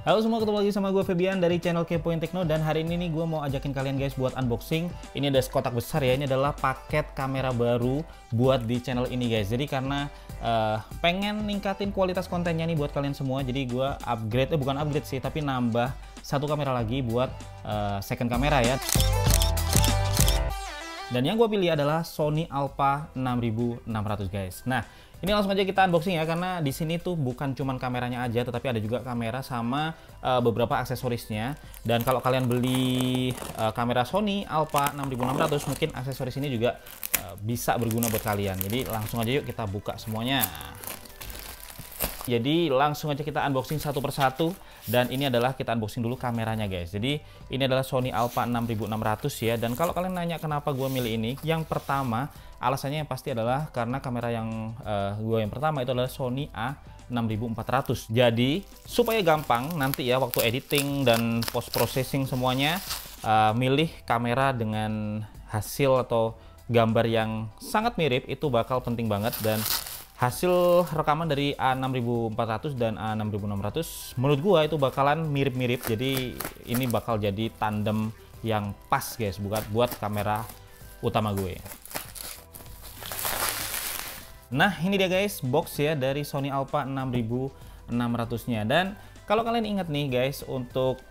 Halo semua, ketemu lagi sama gue Febian dari channel Kepoin Tekno. Dan hari ini nih gue mau ajakin kalian guys buat unboxing. Ini ada kotak besar ya, ini adalah paket kamera baru buat di channel ini guys. Jadi karena pengen ningkatin kualitas kontennya nih buat kalian semua, jadi gue upgrade, bukan upgrade sih, tapi nambah satu kamera lagi buat second kamera ya. Dan yang gue pilih adalah Sony Alpha 6600 guys. Nah, ini langsung aja kita unboxing ya, karena di sini tuh bukan cuman kameranya aja, tetapi ada juga kamera sama beberapa aksesorisnya. Dan kalau kalian beli kamera Sony Alpha 6600, mungkin aksesoris ini juga bisa berguna buat kalian. Jadi langsung aja yuk kita buka semuanya. Jadi langsung aja kita unboxing satu persatu. Dan ini adalah kita unboxing dulu kameranya guys. Jadi ini adalah Sony Alpha 6600 ya. Dan kalau kalian nanya kenapa gue milih ini, yang pertama alasannya yang pasti adalah karena kamera yang yang pertama itu adalah Sony A6400. Jadi supaya gampang nanti ya waktu editing dan post processing semuanya, milih kamera dengan hasil atau gambar yang sangat mirip itu bakal penting banget. Dan hasil rekaman dari A6400 dan A6600 menurut gua itu bakalan mirip-mirip, jadi ini bakal jadi tandem yang pas guys buat kamera utama gue. Nah ini dia guys box ya dari Sony Alpha 6600 nya. Dan kalau kalian ingat nih guys, untuk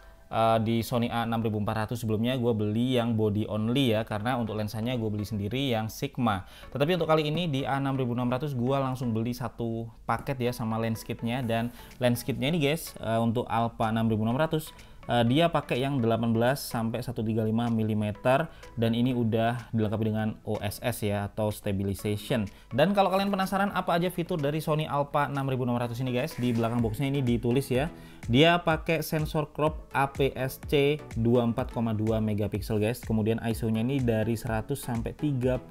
di Sony A6400 sebelumnya gue beli yang body only ya, karena untuk lensanya gue beli sendiri yang Sigma. Tetapi untuk kali ini di A6600 gue langsung beli satu paket ya sama lens kitnya. Dan lens kitnya ini guys untuk Alpha 6600 dia pakai yang 18 sampai 135 mm dan ini udah dilengkapi dengan OSS ya atau stabilization. Dan kalau kalian penasaran apa aja fitur dari Sony Alpha 6600 ini guys, di belakang boxnya ini ditulis ya. Dia pakai sensor crop APS-C 24,2 megapiksel guys. Kemudian ISO-nya ini dari 100 sampai 32.000.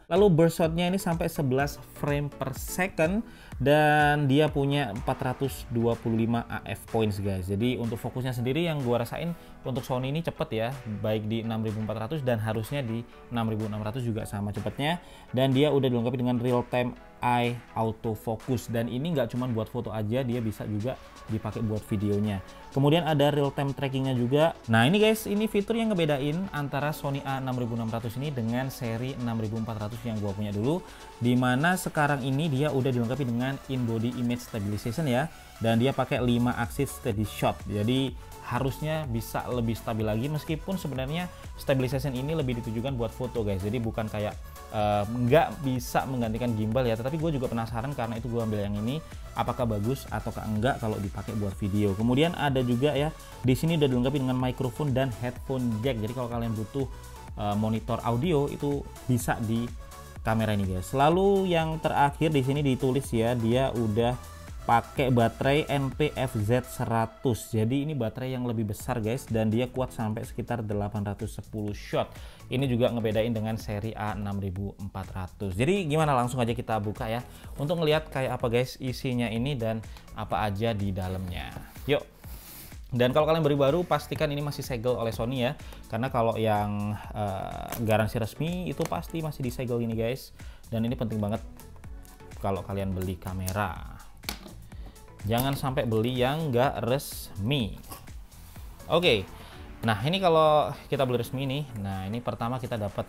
Lalu burst shot-nya ini sampai 11 frame per second dan dia punya 425 AF points guys. Jadi untuk fokusnya sendiri yang gua rasain untuk Sony ini cepet ya, baik di 6400 dan harusnya di 6600 juga sama cepetnya. Dan dia udah dilengkapi dengan real time eye autofocus, dan ini nggak cuma buat foto aja, dia bisa juga dipakai buat videonya. Kemudian ada real time trackingnya juga. Nah ini guys, ini fitur yang ngebedain antara Sony A6600 ini dengan seri 6400 yang gua punya dulu, dimana sekarang ini dia udah dilengkapi dengan in body image stabilization ya, dan dia pakai 5 axis steady shot. Jadi harusnya bisa lebih stabil lagi, meskipun sebenarnya stabilization ini lebih ditujukan buat foto guys. Jadi bukan kayak nggak bisa menggantikan gimbal ya, tetapi gue juga penasaran karena itu gue ambil yang ini, apakah bagus ataukah enggak kalau dipakai buat video. Kemudian ada juga ya, di sini udah dilengkapi dengan microphone dan headphone jack. Jadi kalau kalian butuh monitor audio itu bisa di kamera ini guys. Lalu yang terakhir di sini ditulis ya, dia udah pakai baterai NPFZ 100. Jadi ini baterai yang lebih besar guys, dan dia kuat sampai sekitar 810 shot. Ini juga ngebedain dengan seri A6400. Jadi gimana, langsung aja kita buka ya untuk ngelihat kayak apa guys isinya ini dan apa aja di dalamnya. Yuk. Dan kalau kalian baru pastikan ini masih segel oleh Sony ya, karena kalau yang garansi resmi itu pasti masih disegel ini guys. Dan ini penting banget kalau kalian beli kamera. Jangan sampai beli yang nggak resmi. Oke, nah ini kalau kita beli resmi nih, nah ini pertama kita dapat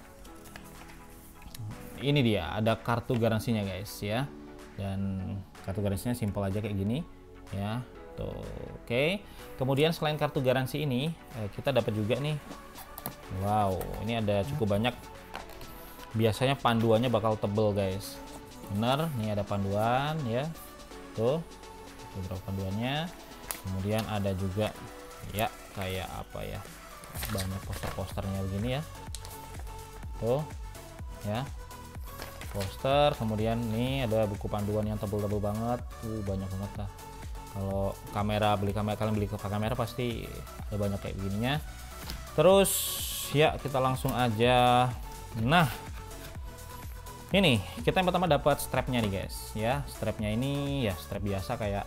ini, dia ada kartu garansinya guys ya. Dan kartu garansinya simpel aja kayak gini ya tuh. Oke, kemudian selain kartu garansi ini kita dapat juga nih, wow ini ada cukup banyak. Biasanya panduannya bakal tebel guys, bener nih ada panduan ya tuh, beberapa panduannya. Kemudian ada juga ya kayak apa ya, banyak poster-posternya begini ya tuh ya, poster. Kemudian nih ada buku panduan yang tebel-tebel banget, banyak banget lah. Kalau kalian beli kamera pasti ada banyak kayak begininya. Terus ya kita langsung aja. Nah ini kita yang pertama dapat strapnya nih guys ya. Strapnya ini ya strap biasa kayak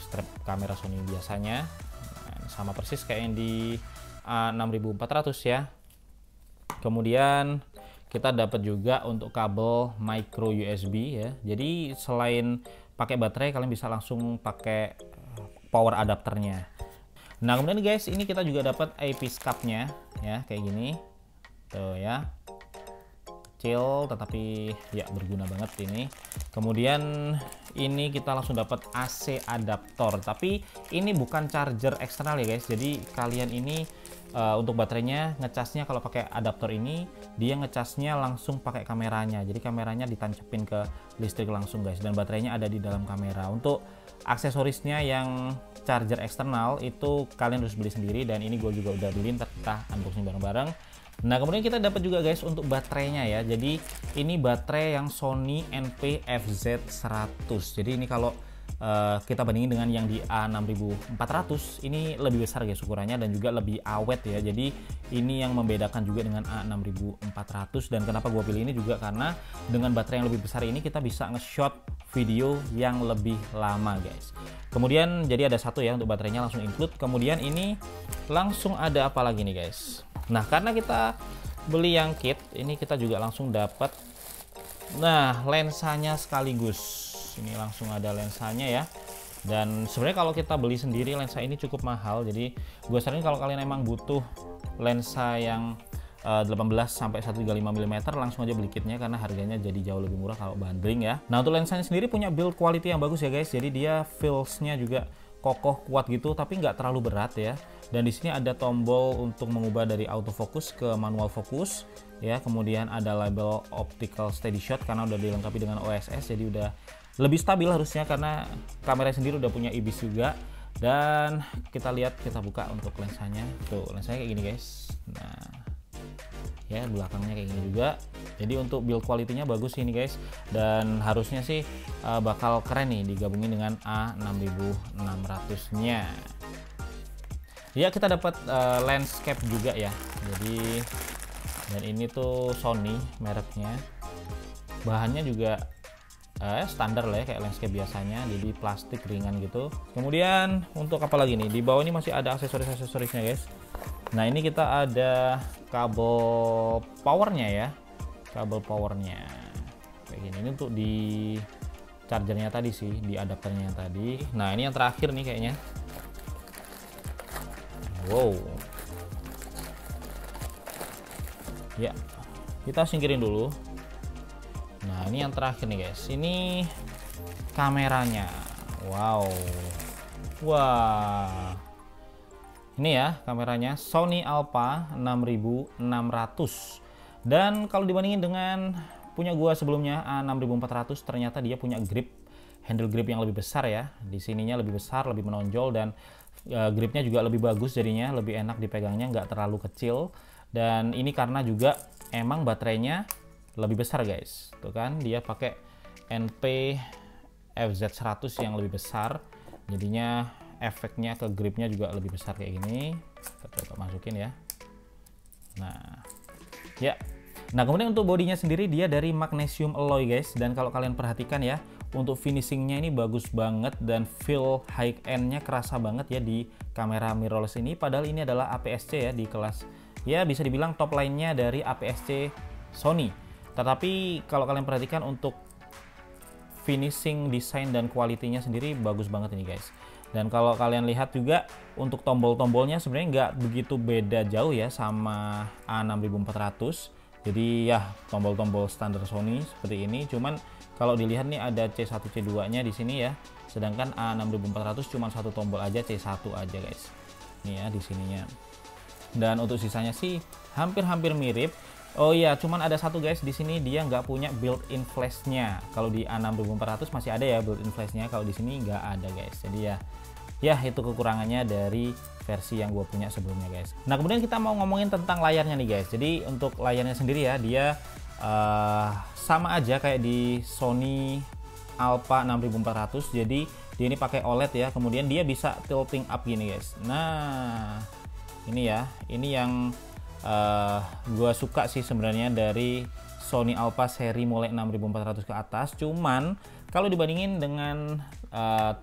strap kamera Sony biasanya, sama persis kayak yang di A6400 ya. Kemudian kita dapat juga untuk kabel micro USB ya. Jadi selain pakai baterai, kalian bisa langsung pakai power adapternya. Nah kemudian guys, ini kita juga dapat eyepiece cupnya ya, kayak gini tuh ya, kecil tetapi ya berguna banget ini. Kemudian ini kita langsung dapat AC adaptor, tapi ini bukan charger eksternal ya guys. Jadi kalian ini untuk baterainya ngecasnya kalau pakai adaptor ini, dia ngecasnya langsung pakai kameranya. Jadi kameranya ditancepin ke listrik langsung guys, dan baterainya ada di dalam kamera. Untuk aksesorisnya yang charger eksternal itu kalian harus beli sendiri, dan ini gue juga udah beli, ntar kita unboxing bareng-bareng. Nah kemudian kita dapat juga guys untuk baterainya ya. Jadi ini baterai yang Sony NP-FZ100. Jadi ini kalau kita bandingin dengan yang di A6400, ini lebih besar guys ukurannya dan juga lebih awet ya. Jadi ini yang membedakan juga dengan A6400. Dan kenapa gue pilih ini juga karena dengan baterai yang lebih besar ini kita bisa nge-shot video yang lebih lama guys. Kemudian jadi ada satu ya untuk baterainya langsung include. Kemudian ini langsung ada apa lagi nih guys. Nah karena kita beli yang kit ini, kita juga langsung dapat lensanya sekaligus. Ini langsung ada lensanya ya. Dan sebenarnya kalau kita beli sendiri lensa ini cukup mahal. Jadi gue saranin kalau kalian emang butuh lensa yang 18 sampai 135 mm langsung aja beli kitnya, karena harganya jadi jauh lebih murah kalau bundling ya. Nah untuk lensanya sendiri punya build quality yang bagus ya guys. Jadi dia feels-nya juga kokoh kuat gitu, tapi nggak terlalu berat ya. Dan di sini ada tombol untuk mengubah dari autofocus ke manual focus ya. Kemudian ada label optical steady shot karena udah dilengkapi dengan OSS, jadi udah lebih stabil harusnya karena kamera sendiri udah punya IBIS juga. Dan kita lihat, kita buka untuk lensanya. Tuh lensanya kayak gini guys. Nah ya belakangnya kayak gini juga. Jadi untuk build quality-nya bagus ini guys, dan harusnya sih bakal keren nih digabungin dengan A6600-nya. Ya kita dapat landscape juga ya. Jadi dan ini tuh Sony mereknya. Bahannya juga standar lah ya kayak landscape biasanya, jadi plastik ringan gitu. Kemudian untuk apa lagi nih, di bawah ini masih ada aksesorisnya guys. Nah ini kita ada kabel powernya ya, kabel powernya kayak gini. Ini untuk di chargernya tadi sih, di adapternya tadi. Nah ini yang terakhir nih kayaknya. Wow ya, kita singkirin dulu. Nah ini yang terakhir nih guys, ini kameranya. Wow, wah ini ya kameranya Sony Alpha 6600. Dan kalau dibandingin dengan punya gua sebelumnya A6400, ternyata dia punya handle grip yang lebih besar ya. Di sininya lebih besar, lebih menonjol, dan gripnya juga lebih bagus, jadinya lebih enak dipegangnya, nggak terlalu kecil. Dan ini karena juga emang baterainya lebih besar guys. Tuh kan dia pakai NP-FZ100 yang lebih besar, jadinya efeknya ke gripnya juga lebih besar kayak gini. Kita coba masukin ya. Nah ya, nah kemudian untuk bodinya sendiri dia dari magnesium alloy guys. Dan kalau kalian perhatikan ya, untuk finishingnya ini bagus banget, dan feel high end-nya kerasa banget ya di kamera mirrorless ini. Padahal ini adalah APS-C ya, di kelas ya bisa dibilang top line-nya dari APS-C Sony. Tetapi kalau kalian perhatikan untuk finishing, desain, dan kualitinya sendiri bagus banget ini guys. Dan kalau kalian lihat juga untuk tombol-tombolnya sebenarnya nggak begitu beda jauh ya sama A6400. Jadi ya tombol-tombol standar Sony seperti ini. Cuman kalau dilihat nih ada C1 C2-nya di sini ya. Sedangkan A6400 cuma satu tombol aja, C1 aja guys. Nih ya di sininya. Dan untuk sisanya sih hampir-hampir mirip. Oh iya, cuman ada satu guys di sini dia nggak punya built-in flash-nya. Kalau di A6400 masih ada ya built-in flash-nya, kalau di sini nggak ada guys. Jadi ya itu kekurangannya dari versi yang gue punya sebelumnya guys. Nah kemudian kita mau ngomongin tentang layarnya nih guys. Jadi untuk layarnya sendiri ya, dia sama aja kayak di Sony Alpha 6400. Jadi dia ini pakai OLED ya. Kemudian dia bisa tilting up gini guys. Nah ini ya, ini yang gue suka sih sebenarnya dari Sony Alpha seri mulai 6400 ke atas. Cuman kalau dibandingin dengan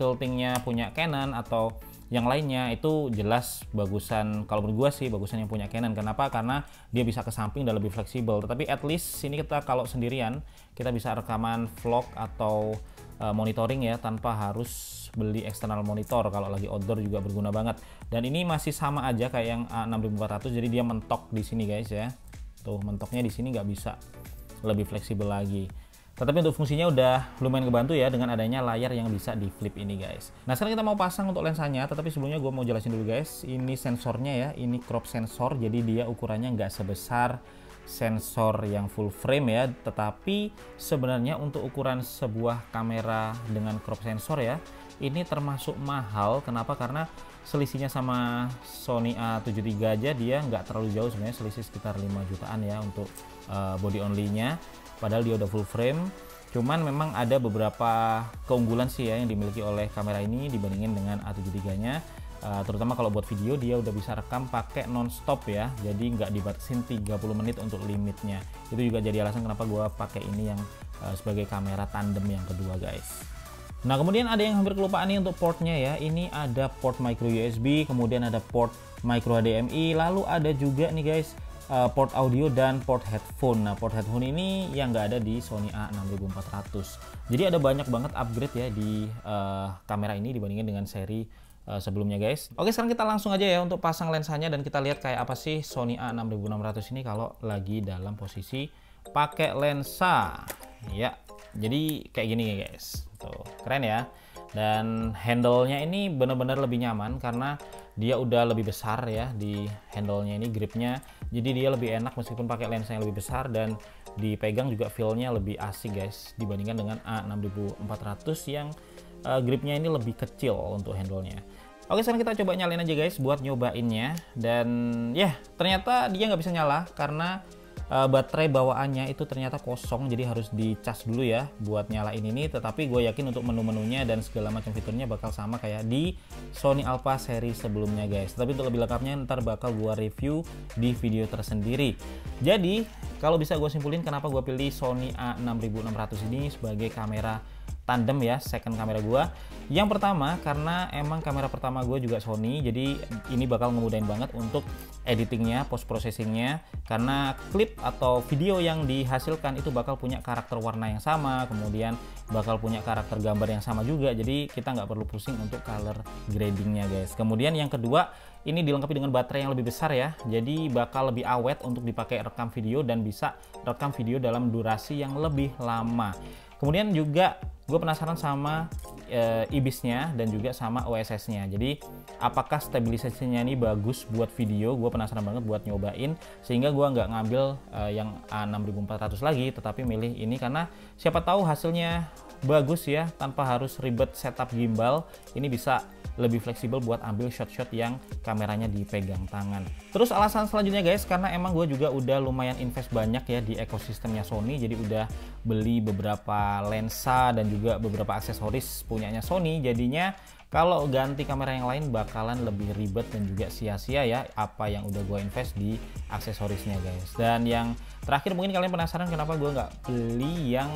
tiltingnya punya Canon atau yang lainnya, itu jelas bagusan, kalau menurut gue sih bagusan yang punya Canon. Kenapa? Karena dia bisa ke samping dan lebih fleksibel. Tetapi at least sini kita kalau sendirian kita bisa rekaman vlog atau monitoring ya, tanpa harus beli eksternal monitor. Kalau lagi outdoor juga berguna banget. Dan ini masih sama aja kayak yang A6400, jadi dia mentok di sini guys ya. Tuh mentoknya di sini, nggak bisa lebih fleksibel lagi. Tetapi untuk fungsinya udah lumayan kebantu ya dengan adanya layar yang bisa di flip ini guys. Nah sekarang kita mau pasang untuk lensanya, tetapi sebelumnya gue mau jelasin dulu guys. Ini sensornya ya, ini crop sensor, jadi dia ukurannya nggak sebesar sensor yang full frame ya, tetapi sebenarnya untuk ukuran sebuah kamera dengan crop sensor ya, ini termasuk mahal. Kenapa? Karena selisihnya sama Sony A73 aja dia nggak terlalu jauh sebenarnya, selisih sekitar 5 jutaan ya untuk body only nya, padahal dia udah full frame. Cuman memang ada beberapa keunggulan sih ya yang dimiliki oleh kamera ini dibandingin dengan A73 nya. Terutama kalau buat video dia udah bisa rekam pakai non-stop ya, jadi nggak dibatasin 30 menit untuk limitnya. Itu juga jadi alasan kenapa gua pakai ini yang sebagai kamera tandem yang kedua guys. Nah kemudian ada yang hampir kelupaan nih untuk portnya ya. Ini ada port micro USB, kemudian ada port micro HDMI, lalu ada juga nih guys port audio dan port headphone. Nah port headphone ini yang nggak ada di Sony A6400. Jadi ada banyak banget upgrade ya di kamera ini dibandingin dengan seri sebelumnya guys. Oke sekarang kita langsung aja ya untuk pasang lensanya dan kita lihat kayak apa sih Sony A6600 ini kalau lagi dalam posisi pakai lensa ya. Jadi kayak gini ya guys, tuh keren ya. Dan handle-nya ini benar-benar lebih nyaman karena dia udah lebih besar ya di handle-nya ini, gripnya. Jadi dia lebih enak meskipun pakai lensa yang lebih besar, dan dipegang juga feel-nya lebih asik guys dibandingkan dengan A6400 yang gripnya ini lebih kecil untuk handle-nya. Oke sekarang kita coba nyalain aja guys buat nyobainnya, dan ya ternyata dia nggak bisa nyala karena baterai bawaannya itu ternyata kosong, jadi harus dicas dulu ya buat nyalain ini. Tetapi gue yakin untuk menu-menunya dan segala macam fiturnya bakal sama kayak di Sony Alpha seri sebelumnya guys. Tapi untuk lebih lengkapnya ntar bakal gue review di video tersendiri. Jadi kalau bisa gue simpulin kenapa gue pilih Sony A6600 ini sebagai kamera tandem ya, second kamera gua. Yang pertama karena emang kamera pertama gue juga Sony, jadi ini bakal ngemudahin banget untuk editingnya, post processingnya, karena klip atau video yang dihasilkan itu bakal punya karakter warna yang sama, kemudian bakal punya karakter gambar yang sama juga, jadi kita nggak perlu pusing untuk color gradingnya guys. Kemudian yang kedua, ini dilengkapi dengan baterai yang lebih besar ya, jadi bakal lebih awet untuk dipakai rekam video dan bisa rekam video dalam durasi yang lebih lama. Kemudian juga gue penasaran sama IBIS-nya dan juga sama OSS-nya. Jadi apakah stabilisasinya ini bagus buat video? Gue penasaran banget buat nyobain, sehingga gue nggak ngambil yang A6400 lagi, tetapi milih ini karena siapa tahu hasilnya bagus ya, tanpa harus ribet setup gimbal. Ini bisa lebih fleksibel buat ambil shot-shot yang kameranya dipegang tangan. Terus alasan selanjutnya guys, karena emang gue juga udah lumayan invest banyak ya di ekosistemnya Sony, jadi udah beli beberapa lensa dan juga beberapa aksesoris punyanya Sony, jadinya kalau ganti kamera yang lain bakalan lebih ribet dan juga sia-sia ya apa yang udah gue invest di aksesorisnya guys. Dan yang terakhir mungkin kalian penasaran kenapa gue nggak beli yang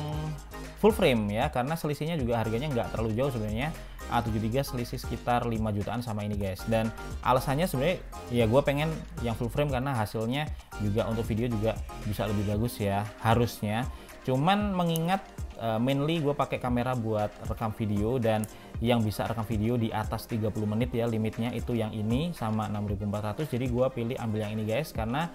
full frame ya, karena selisihnya juga harganya nggak terlalu jauh sebenarnya. A73 selisih sekitar 5 jutaan sama ini guys, dan alasannya sebenarnya ya gue pengen yang full frame karena hasilnya juga untuk video juga bisa lebih bagus ya harusnya. Cuman mengingat mainly gue pakai kamera buat rekam video, dan yang bisa rekam video di atas 30 menit ya limitnya itu yang ini sama 6400, jadi gue pilih ambil yang ini guys karena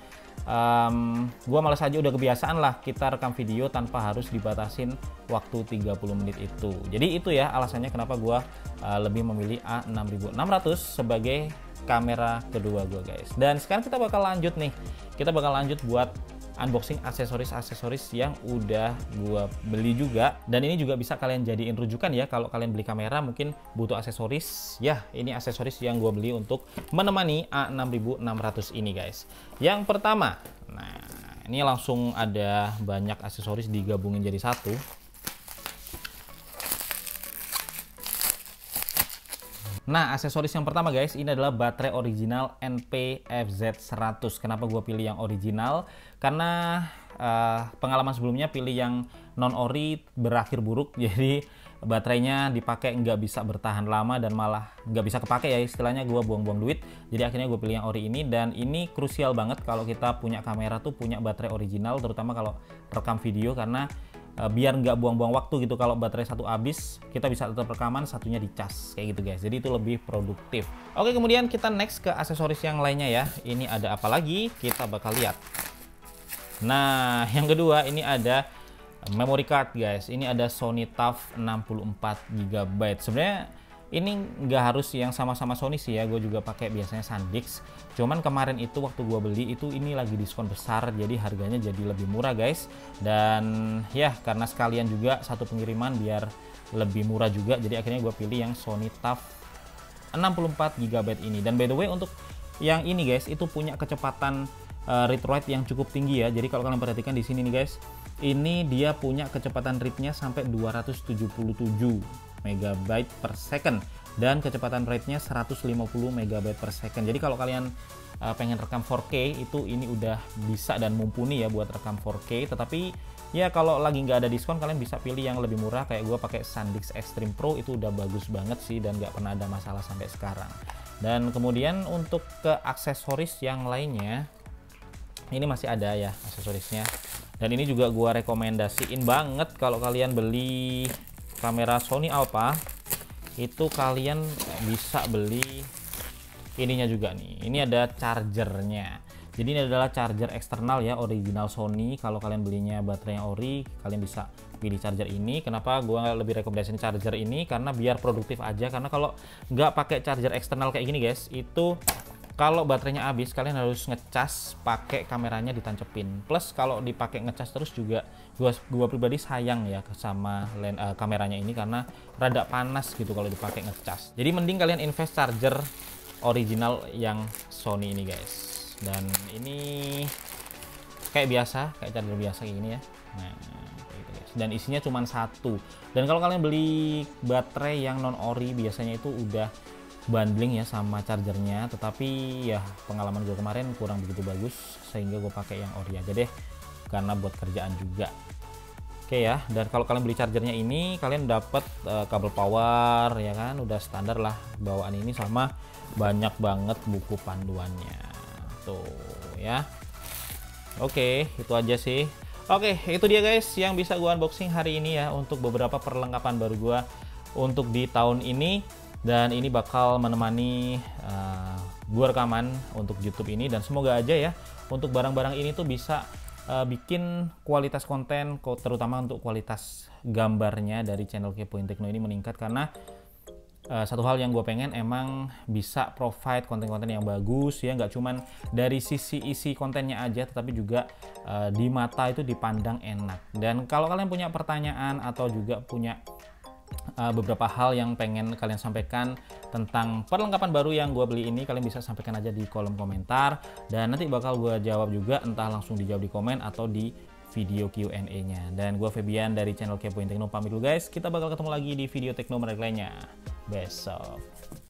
gue malas aja, udah kebiasaan lah kita rekam video tanpa harus dibatasin waktu 30 menit itu. Jadi itu ya alasannya kenapa gue lebih memilih A6600 sebagai kamera kedua gue guys. Dan sekarang kita bakal lanjut nih, kita bakal lanjut buat unboxing aksesoris-aksesoris yang udah gua beli juga, dan ini juga bisa kalian jadiin rujukan ya kalau kalian beli kamera mungkin butuh aksesoris ya. Ini aksesoris yang gua beli untuk menemani A6600 ini guys. Yang pertama, nah ini langsung ada banyak aksesoris digabungin jadi satu. Nah, aksesoris yang pertama guys, ini adalah baterai original NP-FZ100. Kenapa gue pilih yang original? Karena pengalaman sebelumnya pilih yang non-ori berakhir buruk, jadi baterainya dipakai nggak bisa bertahan lama dan malah nggak bisa kepake ya, istilahnya gue buang-buang duit. Jadi akhirnya gue pilih yang ori ini, dan ini krusial banget kalau kita punya kamera tuh punya baterai original, terutama kalau rekam video, karena biar nggak buang-buang waktu gitu. Kalau baterai satu habis, kita bisa tetap rekaman, satunya dicas kayak gitu guys. Jadi itu lebih produktif. Oke, kemudian kita next ke aksesoris yang lainnya ya. Ini ada apa lagi? Kita bakal lihat. Nah, yang kedua ini ada memory card guys. Ini ada Sony TUF 64 GB. Sebenarnya ini nggak harus yang sama-sama Sony sih ya, gue juga pakai biasanya SanDisk. Cuman kemarin itu waktu gue beli itu ini lagi diskon besar, jadi harganya jadi lebih murah guys. Dan ya karena sekalian juga satu pengiriman biar lebih murah juga, jadi akhirnya gue pilih yang Sony TUF 64 GB ini. Dan by the way untuk yang ini guys, itu punya kecepatan read write yang cukup tinggi ya. Jadi kalau kalian perhatikan di sini nih guys, ini dia punya kecepatan read-nya sampai 277 MB per second dan kecepatan write-nya 150 MB per second. Jadi kalau kalian pengen rekam 4K itu ini udah bisa dan mumpuni ya buat rekam 4K. Tetapi ya kalau lagi nggak ada diskon, kalian bisa pilih yang lebih murah kayak gue pakai SanDisk Extreme Pro, itu udah bagus banget sih dan nggak pernah ada masalah sampai sekarang. Dan kemudian untuk ke aksesoris yang lainnya, ini masih ada ya aksesorisnya. Dan ini juga gua rekomendasiin banget kalau kalian beli kamera Sony Alpha, itu kalian bisa beli ininya juga nih. Ini ada chargernya. Jadi ini adalah charger eksternal ya, original Sony. Kalau kalian belinya baterainya ori, kalian bisa pilih charger ini. Kenapa gua lebih rekomendasiin charger ini? Karena biar produktif aja. Karena kalau nggak pakai charger eksternal kayak gini guys, itu kalau baterainya habis, kalian harus ngecas pakai kameranya ditancepin. Plus kalau dipakai ngecas terus juga, gua pribadi sayang ya sama kameranya ini karena rada panas gitu kalau dipakai ngecas. Jadi mending kalian invest charger original yang Sony ini guys. Dan ini kayak biasa, kayak charger biasa kayak gini ya. Nah, kayak gitu guys. Dan isinya cuma satu. Dan kalau kalian beli baterai yang non ori, biasanya itu udah bundling ya sama chargernya, tetapi ya pengalaman gue kemarin kurang begitu bagus sehingga gue pakai yang ori aja deh karena buat kerjaan juga. Oke ya, dan kalau kalian beli chargernya ini kalian dapat kabel power ya kan, udah standar lah bawaan ini, sama banyak banget buku panduannya tuh ya. Oke, itu aja sih. Oke, itu dia guys yang bisa gue unboxing hari ini ya untuk beberapa perlengkapan baru gue untuk di tahun ini. Dan ini bakal menemani gue rekaman untuk YouTube ini, dan semoga aja ya untuk barang-barang ini tuh bisa bikin kualitas konten, terutama untuk kualitas gambarnya dari channel Kepoin Tekno ini meningkat. Karena satu hal yang gue pengen emang bisa provide konten-konten yang bagus ya, nggak cuman dari sisi isi kontennya aja, tetapi juga di mata itu dipandang enak. Dan kalau kalian punya pertanyaan atau juga punya beberapa hal yang pengen kalian sampaikan tentang perlengkapan baru yang gue beli ini, kalian bisa sampaikan aja di kolom komentar dan nanti bakal gue jawab juga, entah langsung dijawab di komen atau di video Q&A nya. Dan gue Febian dari channel Kepoin Tekno pamit dulu guys, kita bakal ketemu lagi di video tekno menarik lainnya besok.